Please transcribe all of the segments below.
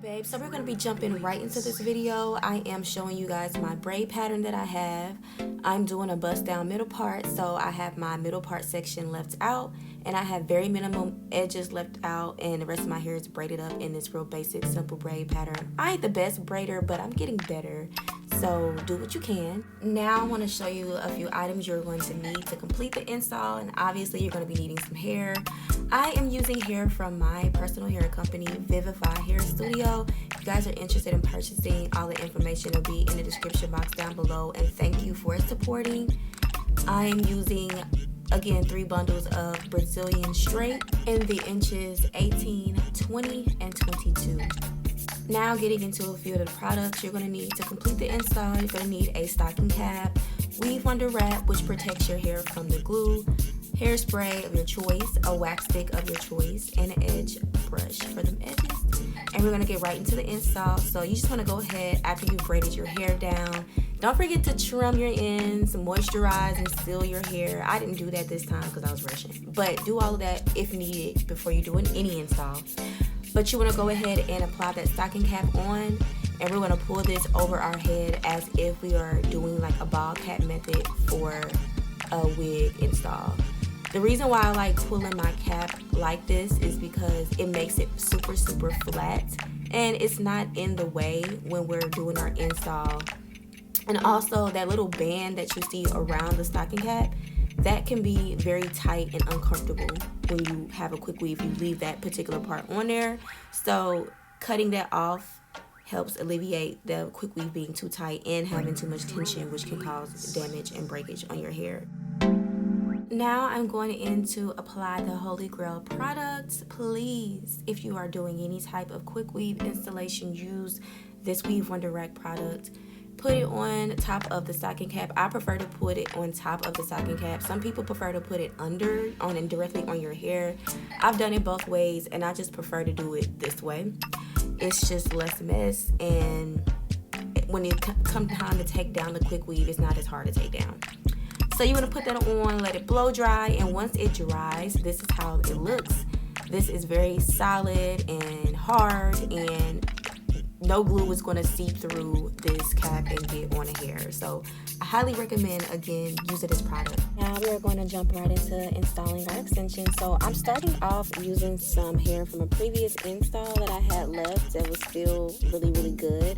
Babe, so we're going to be jumping right into this video. I am showing you guys my braid pattern that I have. I'm doing a bust down middle part, so I have my middle part section left out, and I have very minimal edges left out, and the rest of my hair is braided up in this real basic simple braid pattern. I ain't the best braider, but I'm getting better, so do what you can. Now I want to show you a few items you're going to need to complete the install, and obviously you're going to be needing some hair. I am using hair from my personal hair company, Vivify Hair Studio. If you guys are interested in purchasing, all the information will be in the description box down below, and thank you for supporting. I am using, again, 3 bundles of Brazilian straight in the inches 18, 20, and 22. Now getting into a few of the products you're going to need to complete the install. You're going to need a stocking cap, weave under wrap, which protects your hair from the glue, hairspray of your choice, a wax stick of your choice, and an edge brush for them edges. And we're going to get right into the install. So you just want to go ahead after you've braided your hair down. Don't forget to trim your ends, moisturize, and seal your hair. I didn't do that this time because I was rushing. But do all of that if needed before you're doing any install. But you want to go ahead and apply that stocking cap on. And we're going to pull this over our head as if we are doing like a ball cap method for a wig install. The reason why I like pulling my cap like this is because it makes it super flat, and it's not in the way when we're doing our install. And also that little band that you see around the stocking cap, that can be very tight and uncomfortable when you have a quick weave. You leave that particular part on there. So cutting that off helps alleviate the quick weave being too tight and having too much tension, which can cause damage and breakage on your hair. Now I'm going in to apply the Holy Grail products. Please, if you are doing any type of quick weave installation, use this Weave Wonder Rack product. Put it on top of the stocking cap. I prefer to put it on top of the stocking cap. Some people prefer to put it under on and directly on your hair. I've done it both ways, and I just prefer to do it this way. It's just less mess, and when it comes time to take down the quick weave, it's not as hard to take down. So you want to put that on, let it blow dry, and once it dries, this is how it looks. This is very solid and hard, and no glue is going to seep through this cap and get on the hair. So I highly recommend, again, using this product. Now we are going to jump right into installing our extensions. So I'm starting off using some hair from a previous install that I had left that was still really good.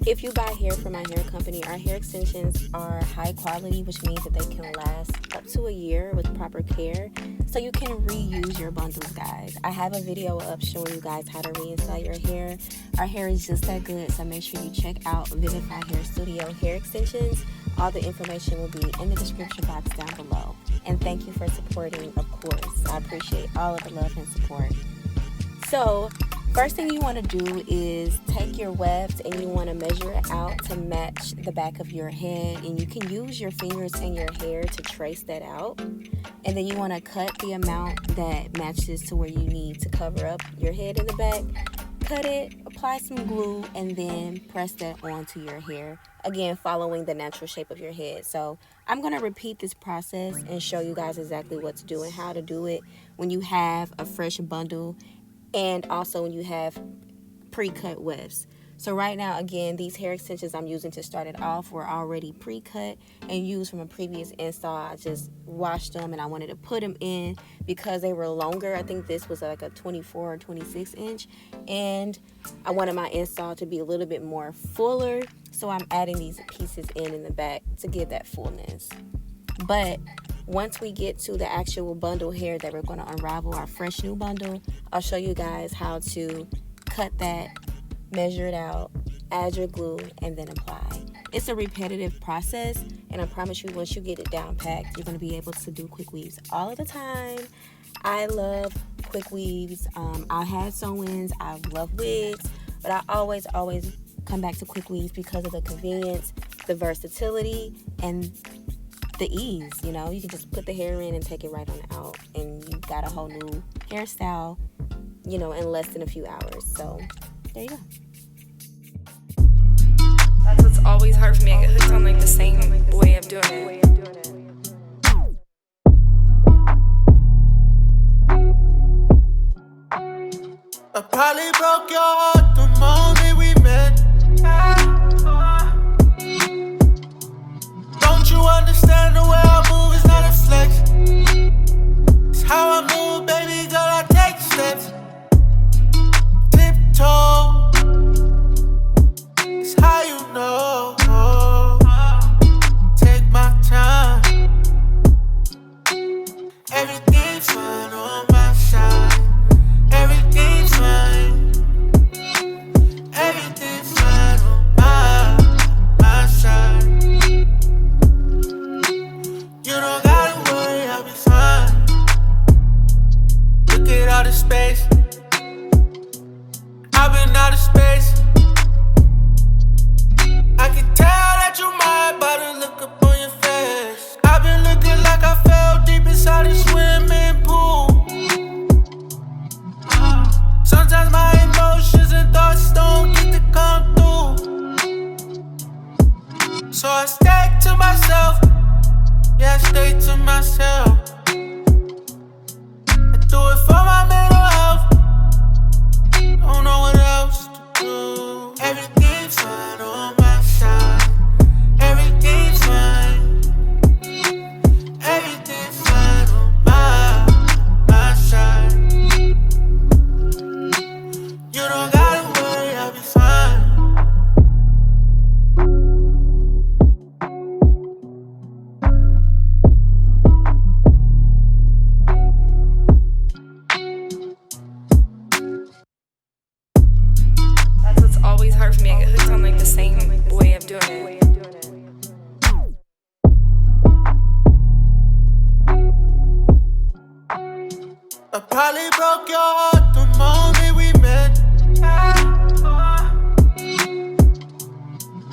If you buy hair from my hair company, our hair extensions are high quality, which means that they can last up to a year with proper care. So you can reuse your bundles, guys. I have a video up showing you guys how to reinstall your hair. Our hair is just that good, so make sure you check out Vivify Hair Studio hair extensions. All the information will be in the description box down below. And thank you for supporting, of course. I appreciate all of the love and support. So first thing you want to do is take your weft and you want to measure it out to match the back of your head, and you can use your fingers and your hair to trace that out. And then you want to cut the amount that matches to where you need to cover up your head in the back. Cut it, apply some glue, and then press that onto your hair. Again, following the natural shape of your head. So I'm going to repeat this process and show you guys exactly what to do and how to do it when you have a fresh bundle, and also when you have pre-cut wefts. So right now, again, these hair extensions I'm using to start it off were already pre-cut and used from a previous install. I just washed them and I wanted to put them in because they were longer. I think this was like a 24 or 26 inch, and I wanted my install to be a little bit more fuller, so I'm adding these pieces in the back to give that fullness. But once we get to the actual bundle hair that we're going to unravel, our fresh new bundle, I'll show you guys how to cut that, measure it out, add your glue, and then apply. It's a repetitive process, and I promise you, once you get it down packed, you're going to be able to do quick weaves all of the time. I love quick weaves. I had sew-ins, I love wigs, but I always come back to quick weaves because of the convenience, the versatility, and the ease. You know, you can just put the hair in and take it right on out, and you got a whole new hairstyle, you know, in less than a few hours. So there you go. That's what's always hard for me. I get hooked on like the same way of doing it. I probably broke your heart the most. doing it. I probably broke your heart the moment we met.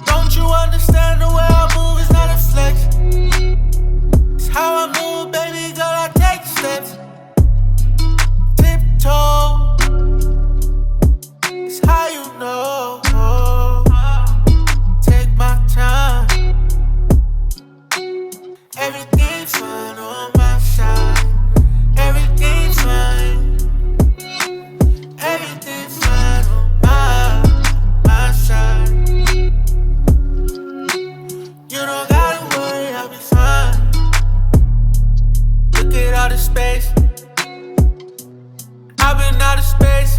Don't you understand the way I move is not a flex? It's how I move, baby girl, I take steps. Tiptoe, it's how you know. Take my time. Everything's fine on my side. Everything's fine. Everything's fine on my side. You don't gotta worry, I'll be fine. Look at all the space. I've been out of space.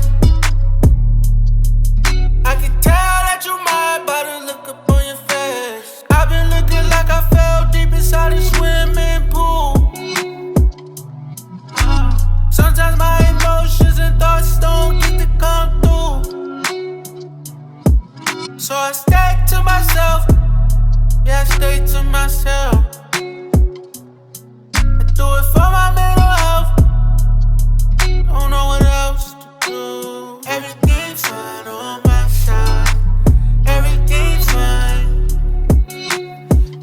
I can tell that you mine by the look up on your face. I've been looking like I fell deep inside a swimming pool. Sometimes my emotions and thoughts don't get to come through. So I stay to myself. Yeah, I stay to myself. I do it for my mental health. Don't know what else to do. Everything's fine on my side. Everything's fine.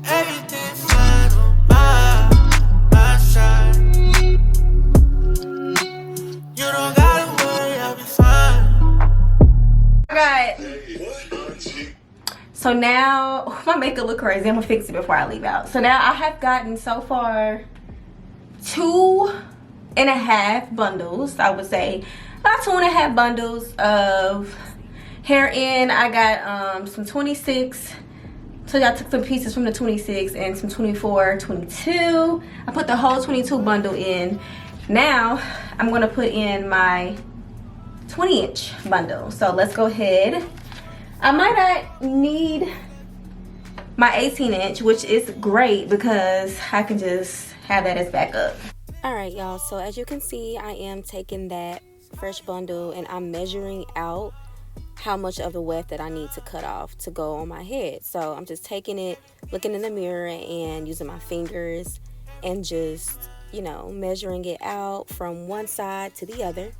Everything's fine on my side. You don't gotta worry, I'll be fine. Alright. So now, my makeup look crazy. I'm gonna fix it before I leave out. So now I have gotten so far 2.5 bundles, I would say. About 2.5 bundles of hair in. I got some 26. So I took some pieces from the 26 and some 24, 22. I put the whole 22 bundle in. Now, I'm gonna put in my 20-inch bundle. So let's go ahead. I might not need my 18-inch, which is great because I can just have that as backup. All right, y'all. So as you can see, I am taking that fresh bundle and I'm measuring out how much of the weft that I need to cut off to go on my head. So I'm just taking it, looking in the mirror and using my fingers and just, you know, measuring it out from one side to the other.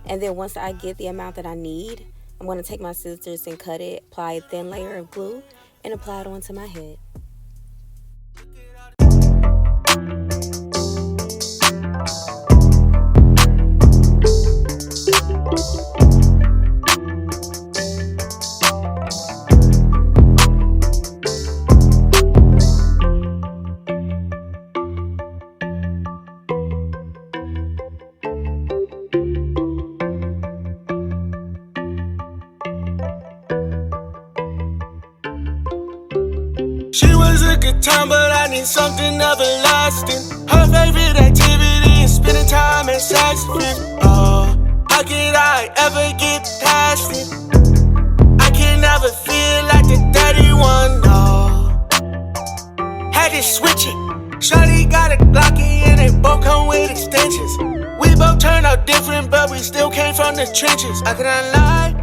And then once I get the amount that I need, I'm going to take my scissors and cut it, apply a thin layer of glue, and apply it onto my head. She was a good time, but I need something everlasting. Her favorite activity is spending time at Saxon. How could I ever get past it? I can never feel like the dirty one, no. Had to switch it. Shawty got a Glocky and they both come with extensions. We both turned out different, but we still came from the trenches. I couldn't lie.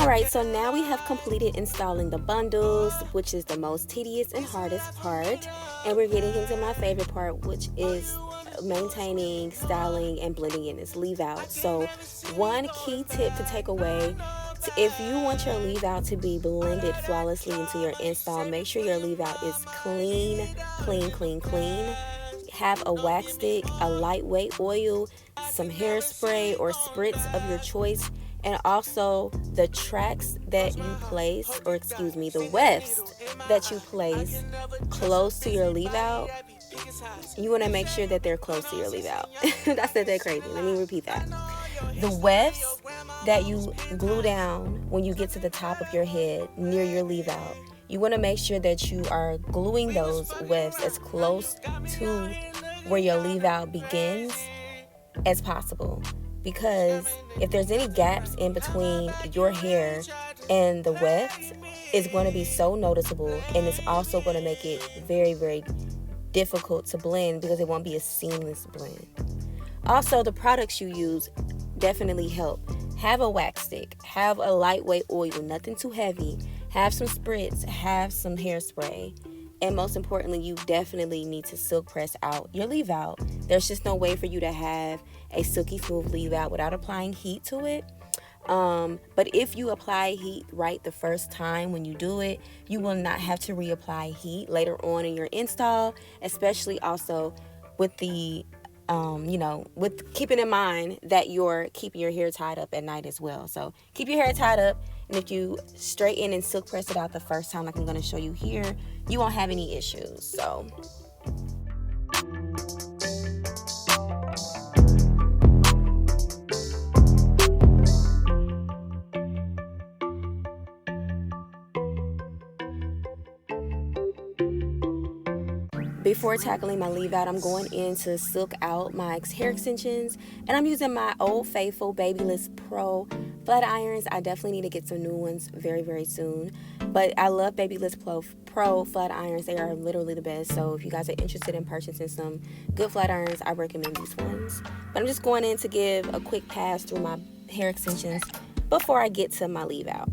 Alright, so now we have completed installing the bundles, which is the most tedious and hardest part. And we're getting into my favorite part, which is maintaining, styling, and blending in this leave out. So one key tip to take away, if you want your leave out to be blended flawlessly into your install, make sure your leave out is clean, clean, clean, clean. Have a wax stick, a lightweight oil, some hairspray or spritz of your choice, and also the tracks that you place, or excuse me, the wefts that you place close to your leave out. You want to make sure that they're close to your leave out. I said that crazy. Let me repeat that. The wefts that you glue down when you get to the top of your head near your leave out, you want to make sure that you are gluing those wefts as close to where your leave out begins as possible. Because if there's any gaps in between your hair and the weft, it's going to be so noticeable, and it's also going to make it very, very difficult to blend because it won't be a seamless blend. Also, the products you use definitely help. have a wax stick, have a lightweight oil, nothing too heavy, have some spritz, have some hairspray, and most importantly, you definitely need to silk press out your leave out. There's just no way for you to have a silky smooth leave out without applying heat to it. But if you apply heat right the first time when you do it, you will not have to reapply heat later on in your install, especially also with the with keeping in mind that you're keeping your hair tied up at night as well. So keep your hair tied up, and if you straighten and silk press it out the first time, like I'm going to show you here, you won't have any issues. So before tackling my leave out, I'm going in to silk out my hair extensions, and I'm using my Old Faithful Babyliss Pro flat irons. I definitely need to get some new ones very, very soon, but I love Babyliss Pro flat irons. They are literally the best. So if you guys are interested in purchasing some good flat irons, I recommend these ones. But I'm just going in to give a quick pass through my hair extensions before I get to my leave out.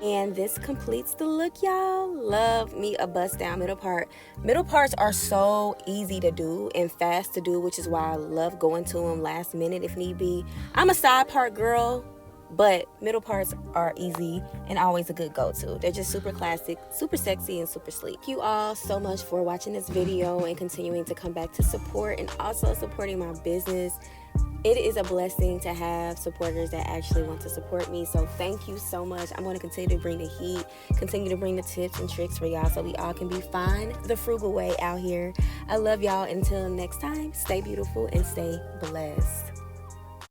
And this completes the look, y'all. Love me a bust down middle part. Middle parts are so easy to do and fast to do, which is why I love going to them last minute if need be. I'm a side part girl, but middle parts are easy and always a good go-to. They're just super classic, super sexy, and super sleek. Thank you all so much for watching this video and continuing to come back to support and also supporting my business. It is a blessing to have supporters that actually want to support me. So thank you so much. I'm going to continue to bring the heat, continue to bring the tips and tricks for y'all so we all can be fine the frugal way out here. I love y'all. Until next time, stay beautiful and stay blessed.